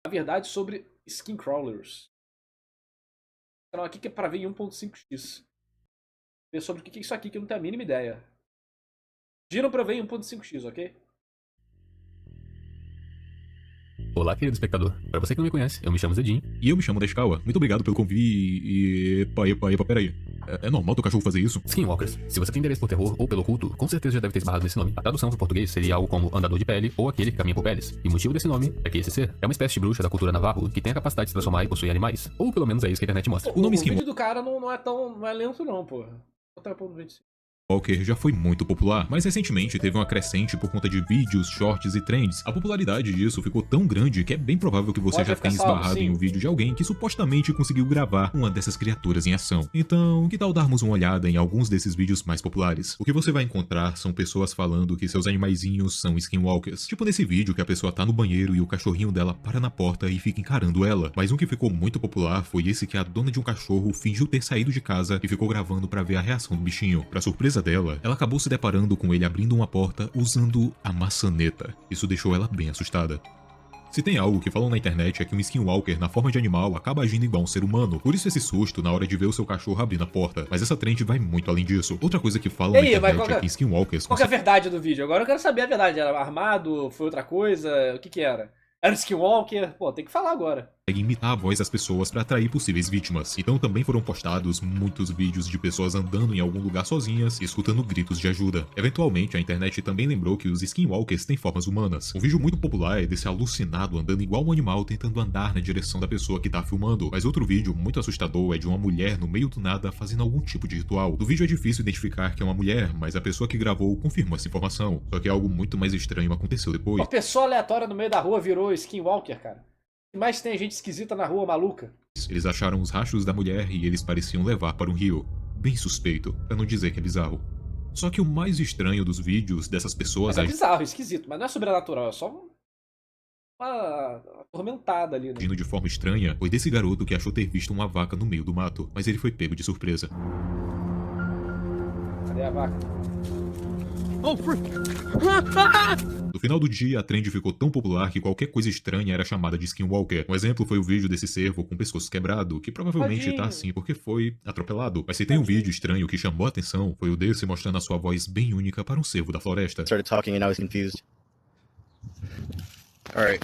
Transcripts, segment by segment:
A verdade sobre Skincrawlers. O canal aqui que é para ver em 1.5x. Ver sobre o que é isso aqui que eu não tenho a mínima ideia. Pediram pra ver em 1.5x, ok? Olá, querido espectador. Para você que não me conhece, eu me chamo Zedin. E eu me chamo Deshkawa. Muito obrigado pelo convite e... Epa, peraí. É normal teu cachorro fazer isso? Skinwalkers. Se você tem interesse por terror ou pelo culto, com certeza já deve ter esbarrado nesse nome. A tradução para o português seria algo como andador de pele ou aquele que caminha por peles. E o motivo desse nome é que esse ser é uma espécie de bruxa da cultura navarro que tem a capacidade de se transformar e possuir animais. Ou pelo menos é isso que a internet mostra. O nome O vídeo Skinwalker do cara não é lento não, porra. Vou botar pro 25. já foi muito popular, mas recentemente teve uma crescente por conta de vídeos, shorts e trends. A popularidade disso ficou tão grande que é bem provável que você Pode já ficar tenha salvo, esbarrado sim. em um vídeo de alguém que supostamente conseguiu gravar uma dessas criaturas em ação. Então, que tal darmos uma olhada em alguns desses vídeos mais populares? O que você vai encontrar são pessoas falando que seus animaizinhos são skinwalkers. Tipo nesse vídeo que a pessoa tá no banheiro e o cachorrinho dela para na porta e fica encarando ela. Mas um que ficou muito popular foi esse que a dona de um cachorro fingiu ter saído de casa e ficou gravando pra ver a reação do bichinho. Pra surpresa dela, ela acabou se deparando com ele abrindo uma porta usando a maçaneta. Isso deixou ela bem assustada. Se tem algo que falam na internet é que um skinwalker na forma de animal acaba agindo igual um ser humano, por isso esse susto na hora de ver o seu cachorro abrindo a porta, mas essa trend vai muito além disso. Outra coisa que falam E na aí, mas internet é que skinwalkers qual que é a verdade do vídeo? Agora eu quero saber a verdade. Era armado? Foi outra coisa? O que que era? Era um Skinwalker? Pô, tem que falar agora. consegue imitar a voz das pessoas para atrair possíveis vítimas. Então também foram postados muitos vídeos de pessoas andando em algum lugar sozinhas e escutando gritos de ajuda. Eventualmente, a internet também lembrou que os skinwalkers têm formas humanas. Um vídeo muito popular é desse alucinado andando igual um animal tentando andar na direção da pessoa que tá filmando, mas outro vídeo muito assustador é de uma mulher no meio do nada fazendo algum tipo de ritual. No vídeo é difícil identificar que é uma mulher, mas a pessoa que gravou confirmou essa informação. Só que algo muito mais estranho aconteceu depois. Uma pessoa aleatória no meio da rua virou Skinwalker, cara. O que mais tem gente esquisita na rua, maluca? Eles acharam os rastros da mulher e eles pareciam levar para um rio. Bem suspeito, pra não dizer que é bizarro. Só que o mais estranho dos vídeos dessas pessoas Mas é bizarro, esquisito, mas não é sobrenatural, é só uma atormentada ali, né? agindo de forma estranha foi desse garoto que achou ter visto uma vaca no meio do mato, mas ele foi pego de surpresa. Cadê a vaca? Oh, frick! No final do dia, a trend ficou tão popular que qualquer coisa estranha era chamada de skinwalker. Um exemplo foi o vídeo desse cervo com o pescoço quebrado, que provavelmente Tadinho. tá assim porque foi atropelado. Mas se tem um vídeo estranho que chamou a atenção, foi o desse mostrando a sua voz bem única para um cervo da floresta. Started talking and I was confused. All right.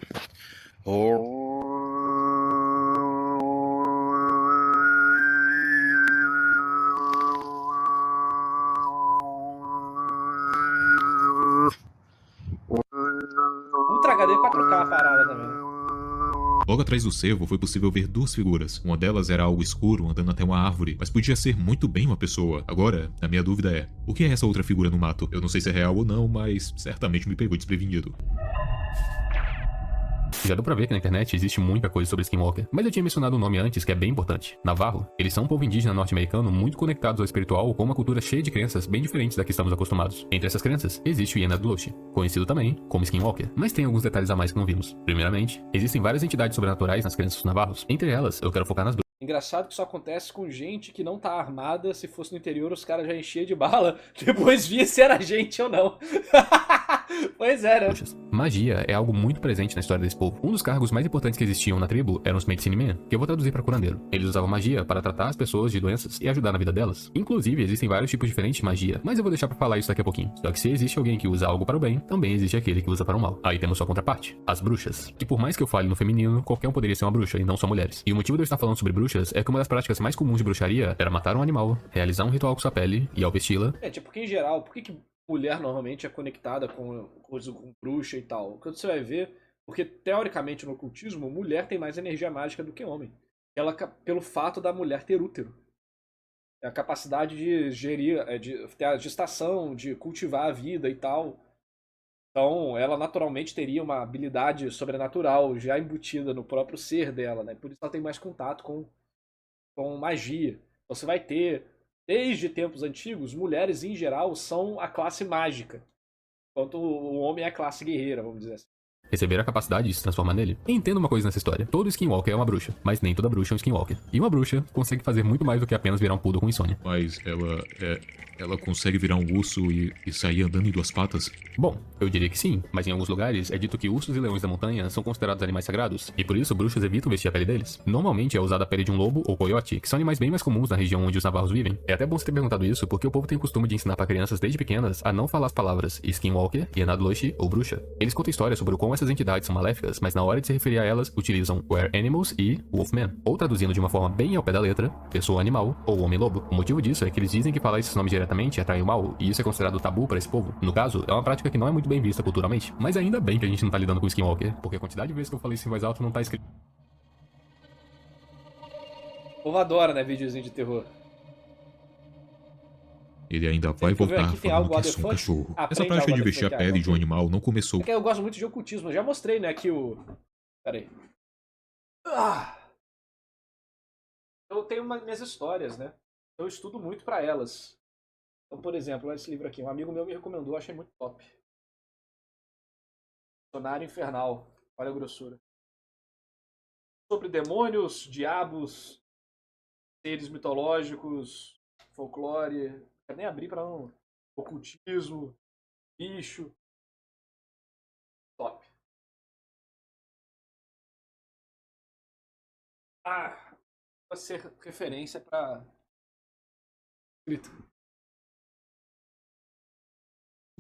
Ultra HD 4K a parada também. Logo atrás do cervo foi possível ver duas figuras. Uma delas era algo escuro andando até uma árvore, mas podia ser muito bem uma pessoa. Agora, a minha dúvida é, o que é essa outra figura no mato? Eu não sei se é real ou não, mas certamente me pegou desprevenido. Já deu pra ver que na internet existe muita coisa sobre Skinwalker, mas eu tinha mencionado um nome antes que é bem importante. Navarro. Eles são um povo indígena norte-americano muito conectados ao espiritual com uma cultura cheia de crenças bem diferentes da que estamos acostumados. Entre essas crenças, existe o Iena Dloshi, conhecido também como Skinwalker, mas tem alguns detalhes a mais que não vimos. Primeiramente, existem várias entidades sobrenaturais nas crenças dos navarros. Entre elas, eu quero focar nas Engraçado que isso acontece com gente que não tá armada. Se fosse no interior, os caras já enchiam de bala. Depois via se era gente ou não. Pois é, né? bruxas. Magia é algo muito presente na história desse povo. Um dos cargos mais importantes que existiam na tribo eram os Medicine Men, que eu vou traduzir para curandeiro. Eles usavam magia para tratar as pessoas de doenças e ajudar na vida delas. Inclusive, existem vários tipos diferentes de magia, mas eu vou deixar para falar isso daqui a pouquinho. Só que se existe alguém que usa algo para o bem, também existe aquele que usa para o mal. Aí temos sua contraparte, as bruxas. Que por mais que eu fale no feminino, qualquer um poderia ser uma bruxa e não só mulheres. E o motivo de eu estar falando sobre bruxas é que uma das práticas mais comuns de bruxaria era matar um animal, realizar um ritual com sua pele e ao vesti-la, Tipo, porque em geral, por que mulher normalmente é conectada com coisa com bruxa e tal? O que você vai ver, porque teoricamente no ocultismo, mulher tem mais energia mágica do que homem. Pelo fato da mulher ter útero. É a capacidade de gerir, de ter a gestação, de cultivar a vida e tal. Então, ela naturalmente teria uma habilidade sobrenatural já embutida no próprio ser dela, né? Por isso ela tem mais contato com magia. Então, você vai ter, desde tempos antigos, mulheres em geral são a classe mágica, enquanto o homem é a classe guerreira, vamos dizer assim. receber a capacidade de se transformar nele. E entenda uma coisa nessa história. Todo Skinwalker é uma bruxa, mas nem toda bruxa é um Skinwalker. E uma bruxa consegue fazer muito mais do que apenas virar um poodle com insônia. Mas ela consegue virar um urso e sair andando em duas patas? Bom, eu diria que sim, mas em alguns lugares é dito que ursos e leões da montanha são considerados animais sagrados, e por isso bruxas evitam vestir a pele deles. Normalmente é usada a pele de um lobo ou coiote, que são animais bem mais comuns na região onde os navarros vivem. É até bom você ter perguntado isso, porque o povo tem o costume de ensinar para crianças desde pequenas a não falar as palavras Skinwalker, Yenadloshi ou bruxa. Eles contam histórias sobre o como essas entidades são maléficas, mas na hora de se referir a elas, utilizam Were Animals e Wolfman, ou traduzindo de uma forma bem ao pé da letra, pessoa animal ou homem-lobo. O motivo disso é que eles dizem que falar esses nomes diretamente atrai o mal, e isso é considerado tabu para esse povo. No caso, é uma prática que não é muito bem vista culturalmente. Mas ainda bem que a gente não tá lidando com Skinwalker, porque a quantidade de vezes que eu falei isso em voz alta não tá escrito. O povo adora, né, videozinho de terror. Ele ainda vai voltar aqui tem falando algo que é só um elefante? cachorro. Aprende Essa prática algo de vestir a elefante, pele de um ok. animal não começou É que eu gosto muito de ocultismo. Eu já mostrei, né, aqui o... Pera aí. Eu tenho minhas histórias, né? Eu estudo muito pra elas. Então, por exemplo, esse livro aqui. Um amigo meu me recomendou, eu achei muito top. Dicionário Infernal. Olha a grossura. Sobre demônios, diabos, seres mitológicos, folclore. Não quero nem abrir pra não... Ocultismo, bicho. Top. Vai ser referência pra...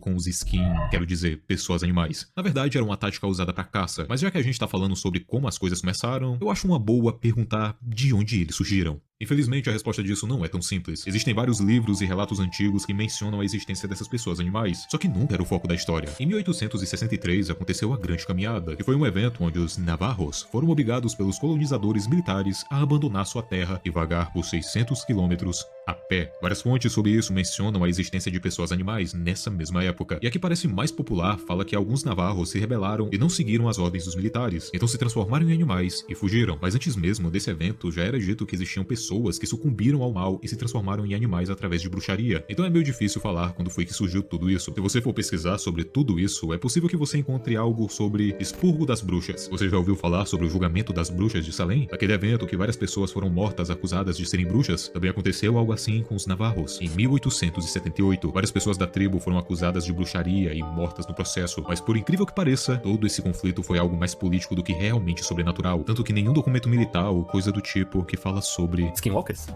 com os skin, quero dizer, pessoas animais. Na verdade, era uma tática usada pra caça, mas já que a gente tá falando sobre como as coisas começaram, eu acho uma boa perguntar de onde eles surgiram. Infelizmente, a resposta disso não é tão simples. Existem vários livros e relatos antigos que mencionam a existência dessas pessoas animais, só que nunca era o foco da história. Em 1863 aconteceu a Grande Caminhada, que foi um evento onde os navarros foram obrigados pelos colonizadores militares a abandonar sua terra e vagar por 600 quilômetros a pé. Várias fontes sobre isso mencionam a existência de pessoas animais nessa mesma época, e a que parece mais popular fala que alguns navarros se rebelaram e não seguiram as ordens dos militares, então se transformaram em animais e fugiram. Mas antes mesmo desse evento, já era dito que existiam pessoas que sucumbiram ao mal e se transformaram em animais através de bruxaria. Então é meio difícil falar quando foi que surgiu tudo isso. Se você for pesquisar sobre tudo isso, é possível que você encontre algo sobre expurgo das bruxas. Você já ouviu falar sobre o julgamento das bruxas de Salem? Aquele evento que várias pessoas foram mortas acusadas de serem bruxas? Também aconteceu algo assim com os navarros. Em 1878, várias pessoas da tribo foram acusadas de bruxaria e mortas no processo. Mas por incrível que pareça, todo esse conflito foi algo mais político do que realmente sobrenatural. Tanto que nenhum documento militar ou coisa do tipo que fala sobre... Skinwalkers?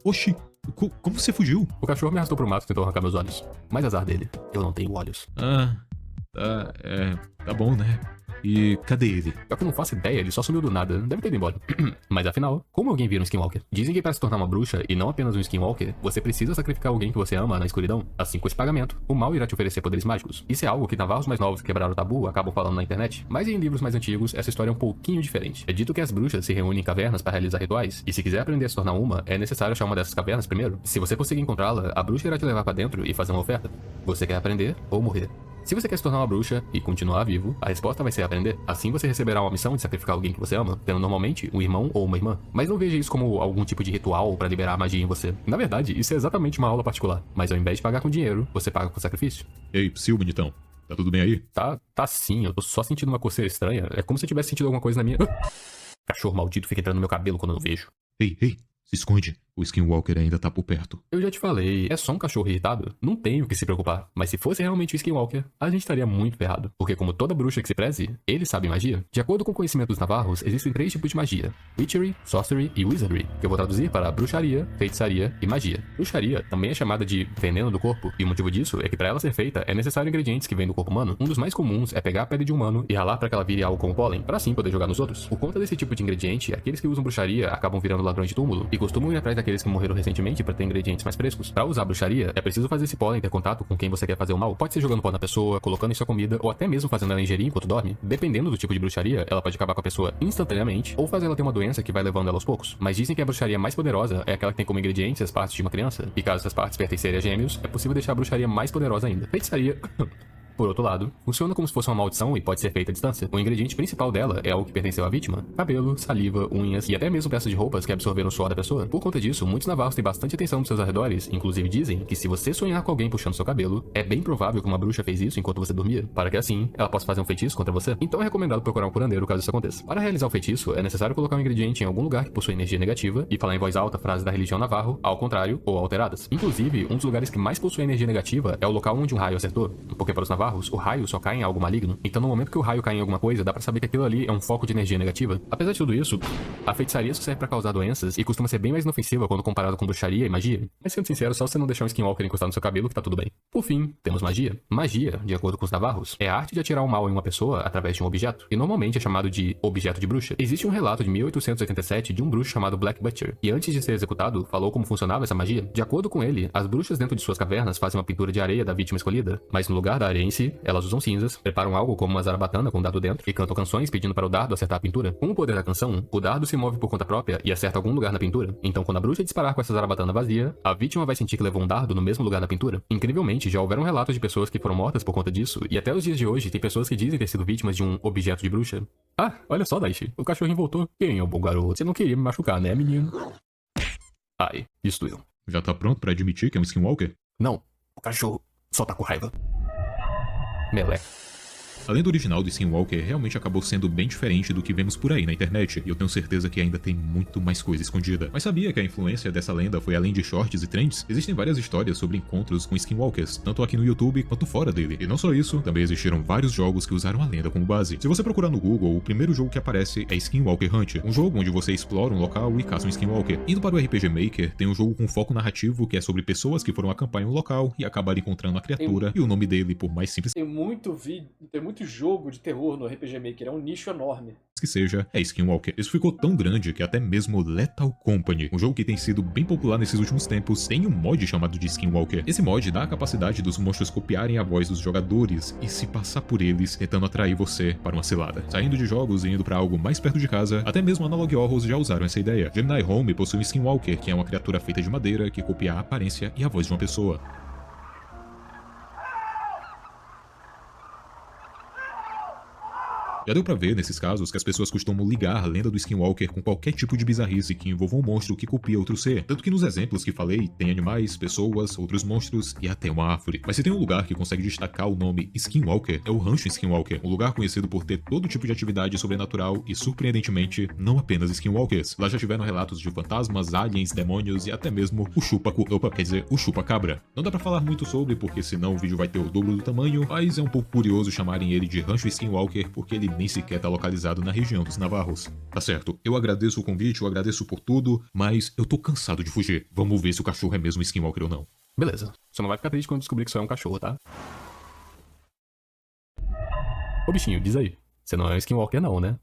Oxi, como você fugiu? O cachorro me arrastou pro mato e tentou arrancar meus olhos. Mas azar dele, eu não tenho olhos. Tá bom, né? E cadê ele? Pior que eu não faço ideia, ele só sumiu do nada, deve ter ido embora. Mas afinal, como alguém vira um Skinwalker? Dizem que para se tornar uma bruxa e não apenas um Skinwalker, você precisa sacrificar alguém que você ama na escuridão. Assim, com esse pagamento, o mal irá te oferecer poderes mágicos. Isso é algo que navarros mais novos que quebraram o tabu acabam falando na internet, mas em livros mais antigos essa história é um pouquinho diferente. É dito que as bruxas se reúnem em cavernas para realizar rituais, e se quiser aprender a se tornar uma, é necessário achar uma dessas cavernas primeiro. Se você conseguir encontrá-la, a bruxa irá te levar para dentro e fazer uma oferta. Você quer aprender ou morrer? Se você quer se tornar uma bruxa e continuar vivo, a resposta vai ser aprender. Assim você receberá uma missão de sacrificar alguém que você ama, tendo normalmente um irmão ou uma irmã. Mas não veja isso como algum tipo de ritual para liberar a magia em você. Na verdade, isso é exatamente uma aula particular. Mas ao invés de pagar com dinheiro, você paga com sacrifício. Ei, Psyll, bonitão. Tá tudo bem aí? Tá sim, eu tô só sentindo uma coceira estranha. É como se eu tivesse sentido alguma coisa na minha... Cachorro maldito fica entrando no meu cabelo quando eu não vejo. Ei, se esconde. O Skinwalker ainda tá por perto. Eu já te falei, é só um cachorro irritado? Não tenho o que se preocupar. Mas se fosse realmente o Skinwalker, a gente estaria muito ferrado. Porque como toda bruxa que se preze, eles sabem magia. De acordo com o conhecimento dos navarros, existem 3 tipos de magia: Witchery, Sorcery e Wizardry, que eu vou traduzir para bruxaria, feitiçaria e magia. Bruxaria também é chamada de veneno do corpo, e o motivo disso é que para ela ser feita é necessário ingredientes que vêm do corpo humano. Um dos mais comuns é pegar a pele de um humano e ralar para que ela vire algo como pólen, para assim poder jogar nos outros. Por conta desse tipo de ingrediente, aqueles que usam bruxaria acabam virando ladrões de túmulo e costumam ir atrás daqueles que morreram recentemente para ter ingredientes mais frescos. Para usar bruxaria, é preciso fazer esse pólen ter contato com quem você quer fazer o mal. Pode ser jogando pó na pessoa, colocando em sua comida, ou até mesmo fazendo ela ingerir enquanto dorme. Dependendo do tipo de bruxaria, ela pode acabar com a pessoa instantaneamente, ou fazer ela ter uma doença que vai levando ela aos poucos. Mas dizem que a bruxaria mais poderosa é aquela que tem como ingredientes as partes de uma criança. E caso essas partes pertencerem a gêmeos, é possível deixar a bruxaria mais poderosa ainda. Feitiçaria... Por outro lado, funciona como se fosse uma maldição e pode ser feita à distância. O ingrediente principal dela é algo que pertenceu à vítima: cabelo, saliva, unhas e até mesmo peças de roupas que absorveram o suor da pessoa. Por conta disso, muitos navarros têm bastante atenção nos seus arredores, inclusive dizem que se você sonhar com alguém puxando seu cabelo, é bem provável que uma bruxa fez isso enquanto você dormia, para que assim ela possa fazer um feitiço contra você. Então é recomendado procurar um curandeiro caso isso aconteça. Para realizar o feitiço, é necessário colocar um ingrediente em algum lugar que possui energia negativa e falar em voz alta frases da religião navarro, ao contrário ou alteradas. Inclusive, um dos lugares que mais possui energia negativa é o local onde um raio acertou, porque para os navarros, o raio só cai em algo maligno. Então no momento que o raio cai em alguma coisa, dá pra saber que aquilo ali é um foco de energia negativa. Apesar de tudo isso, a feitiçaria só serve pra causar doenças e costuma ser bem mais inofensiva quando comparado com bruxaria e magia. Mas sendo sincero, só você não deixar um skinwalker encostar no seu cabelo que tá tudo bem. Por fim, temos magia. Magia, de acordo com os navarros, é a arte de atirar o mal em uma pessoa através de um objeto, e normalmente é chamado de objeto de bruxa. Existe um relato de 1887 de um bruxo chamado Black Butcher, e antes de ser executado, falou como funcionava essa magia. De acordo com ele, as bruxas dentro de suas cavernas fazem uma pintura de areia da vítima escolhida, mas no lugar da areia em si, elas usam cinzas, preparam algo como uma zarabatana com um dardo dentro e cantam canções pedindo para o dardo acertar a pintura. Com o poder da canção, o dardo se move por conta própria e acerta algum lugar na pintura. Então, quando a bruxa disparar com essa zarabatana vazia, a vítima vai sentir que levou um dardo no mesmo lugar da pintura. Incrivelmente, já houveram relatos de pessoas que foram mortas por conta disso, e até os dias de hoje tem pessoas que dizem ter sido vítimas de um objeto de bruxa. Ah, olha só, Daishi, o cachorrinho voltou. Quem é o bom garoto? Você não queria me machucar, né, menino? Ai, isso doeu. Já tá pronto pra admitir que é um skinwalker? Não, o cachorro só tá com raiva. Melé. A lenda original do Skinwalker realmente acabou sendo bem diferente do que vemos por aí na internet, e eu tenho certeza que ainda tem muito mais coisa escondida. Mas sabia que a influência dessa lenda foi além de shorts e trends? Existem várias histórias sobre encontros com Skinwalkers, tanto aqui no YouTube quanto fora dele. E não só isso, também existiram vários jogos que usaram a lenda como base. Se você procurar no Google, o primeiro jogo que aparece é Skinwalker Hunt, um jogo onde você explora um local e caça um Skinwalker. Indo para o RPG Maker, tem um jogo com foco narrativo que é sobre pessoas que foram acampar em um local e acabaram encontrando a criatura e o nome dele, por mais simples Tem muito vídeo, tem muito jogo de terror no RPG Maker, é um nicho enorme. que seja, é Skinwalker. Isso ficou tão grande que até mesmo Lethal Company, um jogo que tem sido bem popular nesses últimos tempos, tem um mod chamado de Skinwalker. Esse mod dá a capacidade dos monstros copiarem a voz dos jogadores e se passar por eles, tentando atrair você para uma cilada. Saindo de jogos e indo para algo mais perto de casa, até mesmo Analog Horrors já usaram essa ideia. Gemini Home possui um Skinwalker, que é uma criatura feita de madeira que copia a aparência e a voz de uma pessoa. Já deu pra ver, nesses casos, que as pessoas costumam ligar a lenda do Skinwalker com qualquer tipo de bizarrice que envolva um monstro que copia outro ser. Tanto que nos exemplos que falei, tem animais, pessoas, outros monstros e até uma árvore. Mas se tem um lugar que consegue destacar o nome Skinwalker, é o Rancho Skinwalker, um lugar conhecido por ter todo tipo de atividade sobrenatural e, surpreendentemente, não apenas Skinwalkers. Lá já tiveram relatos de fantasmas, aliens, demônios e até mesmo o chupa-cabra. Não dá pra falar muito sobre, porque senão o vídeo vai ter o dobro do tamanho, mas é um pouco curioso chamarem ele de Rancho Skinwalker, porque ele nem sequer tá localizado na região dos navarros. Tá certo, eu agradeço o convite, eu agradeço por tudo, mas eu tô cansado de fugir. Vamos ver se o cachorro é mesmo Skinwalker ou não. Beleza, só não vai ficar triste quando descobrir que só é um cachorro, tá? Ô bichinho, diz aí, você não é um Skinwalker não, né?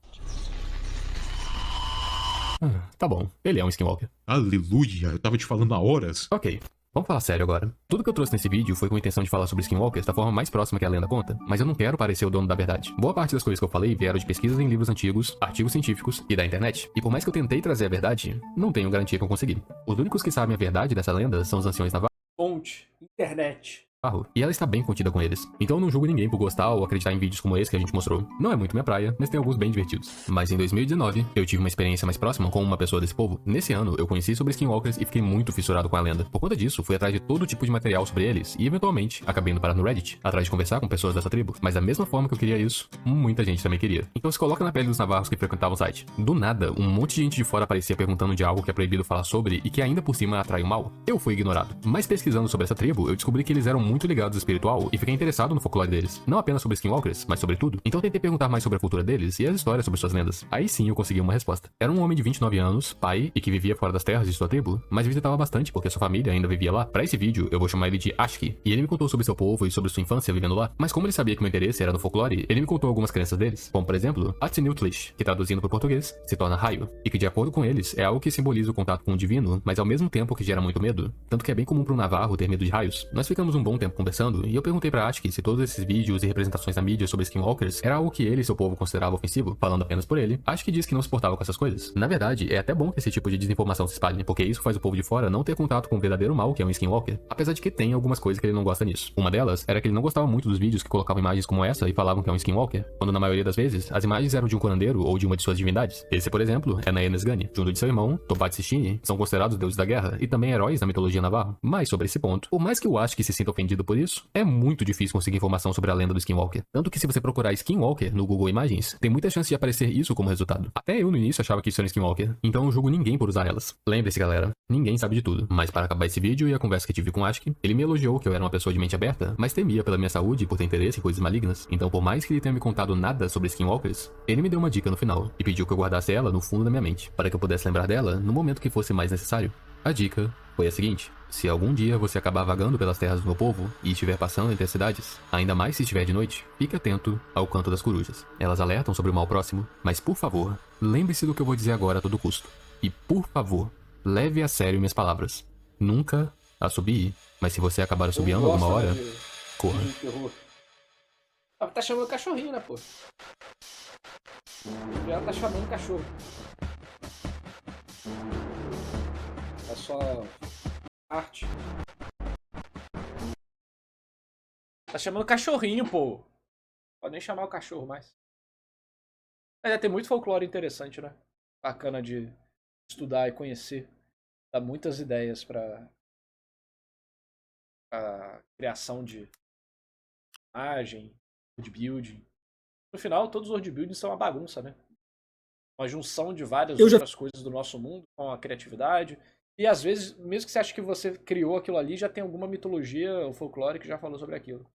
Tá bom, ele é um Skinwalker. Aleluia, eu tava te falando há horas. Ok. Vamos falar sério agora. Tudo que eu trouxe nesse vídeo foi com a intenção de falar sobre Skinwalkers da forma mais próxima que a lenda conta, mas eu não quero parecer o dono da verdade. Boa parte das coisas que eu falei vieram de pesquisas em livros antigos, artigos científicos e da internet. E por mais que eu tentei trazer a verdade, não tenho garantia que eu consegui. Os únicos que sabem a verdade dessa lenda são os anciões navarros. Fonte, internet. E ela está bem contida com eles. Então eu não julgo ninguém por gostar ou acreditar em vídeos como esse que a gente mostrou. Não é muito minha praia, mas tem alguns bem divertidos. Mas em 2019, eu tive uma experiência mais próxima com uma pessoa desse povo. Nesse ano, eu conheci sobre Skinwalkers e fiquei muito fissurado com a lenda. Por conta disso, fui atrás de todo tipo de material sobre eles e, eventualmente, acabei indo parar no Reddit, atrás de conversar com pessoas dessa tribo. Mas da mesma forma que eu queria isso, muita gente também queria. Então se coloca na pele dos navarros que frequentavam o site. Do nada, um monte de gente de fora aparecia perguntando de algo que é proibido falar sobre e que ainda por cima atrai o mal. Eu fui ignorado. Mas pesquisando sobre essa tribo, eu descobri que eles eram muito ligados ao espiritual e fiquei interessado no folclore deles. Não apenas sobre Skinwalkers, mas sobre tudo. Então tentei perguntar mais sobre a cultura deles e as histórias sobre suas lendas. Aí sim eu consegui uma resposta. Era um homem de 29 anos, pai, e que vivia fora das terras de sua tribo, mas visitava bastante porque sua família ainda vivia lá. Pra esse vídeo, eu vou chamar ele de Ashki, e ele me contou sobre seu povo e sobre sua infância vivendo lá. Mas como ele sabia que meu interesse era no folclore, ele me contou algumas crenças deles, como por exemplo, Atzinutlish, que traduzindo para o português, se torna raio, e que de acordo com eles, é algo que simboliza o contato com o divino, mas ao mesmo tempo que gera muito medo. Tanto que é bem comum para um navarro ter medo de raios. Nós ficamos um bom tempo conversando e eu perguntei pra Atki se todos esses vídeos e representações na mídia sobre skinwalkers era algo que ele e seu povo consideravam ofensivo, falando apenas por ele. Atki disse que não se portava com essas coisas. Na verdade, é até bom que esse tipo de desinformação se espalhe, porque isso faz o povo de fora não ter contato com o verdadeiro mal que é um skinwalker, apesar de que tem algumas coisas que ele não gosta nisso. Uma delas era que ele não gostava muito dos vídeos que colocavam imagens como essa e falavam que é um skinwalker, quando na maioria das vezes as imagens eram de um curandeiro ou de uma de suas divindades. Esse, por exemplo, é Naenes Gani, junto de seu irmão, Tobat Sistine, são considerados deuses da guerra e também heróis na mitologia navarro. Mas sobre esse ponto, por mais que eu ache que se sinta ofendido por isso, é muito difícil conseguir informação sobre a lenda do Skinwalker. Tanto que se você procurar Skinwalker no Google Imagens, tem muita chance de aparecer isso como resultado. Até eu no início achava que isso era Skinwalker, então eu julgo ninguém por usar elas. Lembre-se, galera, ninguém sabe de tudo. Mas para acabar esse vídeo e a conversa que tive com Ashk, ele me elogiou que eu era uma pessoa de mente aberta, mas temia pela minha saúde e por ter interesse em coisas malignas. Então por mais que ele tenha me contado nada sobre Skinwalkers, ele me deu uma dica no final e pediu que eu guardasse ela no fundo da minha mente, para que eu pudesse lembrar dela no momento que fosse mais necessário. A dica foi a seguinte: se algum dia você acabar vagando pelas terras do meu povo e estiver passando entre as cidades, ainda mais se estiver de noite, fique atento ao canto das corujas. Elas alertam sobre o mal próximo, mas por favor, lembre-se do que eu vou dizer agora a todo custo. E por favor, leve a sério minhas palavras. Nunca assobie, mas se você acabar assobiando alguma hora, corra. Tá chamando cachorrinho, né, pô? Já tá chamando cachorro. É só arte. Tá chamando cachorrinho, pô. Pode nem chamar o cachorro mais. Mas tem muito folclore interessante, né? Bacana de estudar e conhecer. Dá muitas ideias pra a criação de imagem, world building. No final, todos os world buildings são uma bagunça, né? Uma junção de várias outras coisas do nosso mundo com a criatividade. E às vezes, mesmo que você ache que você criou aquilo ali, já tem alguma mitologia ou folclore que já falou sobre aquilo.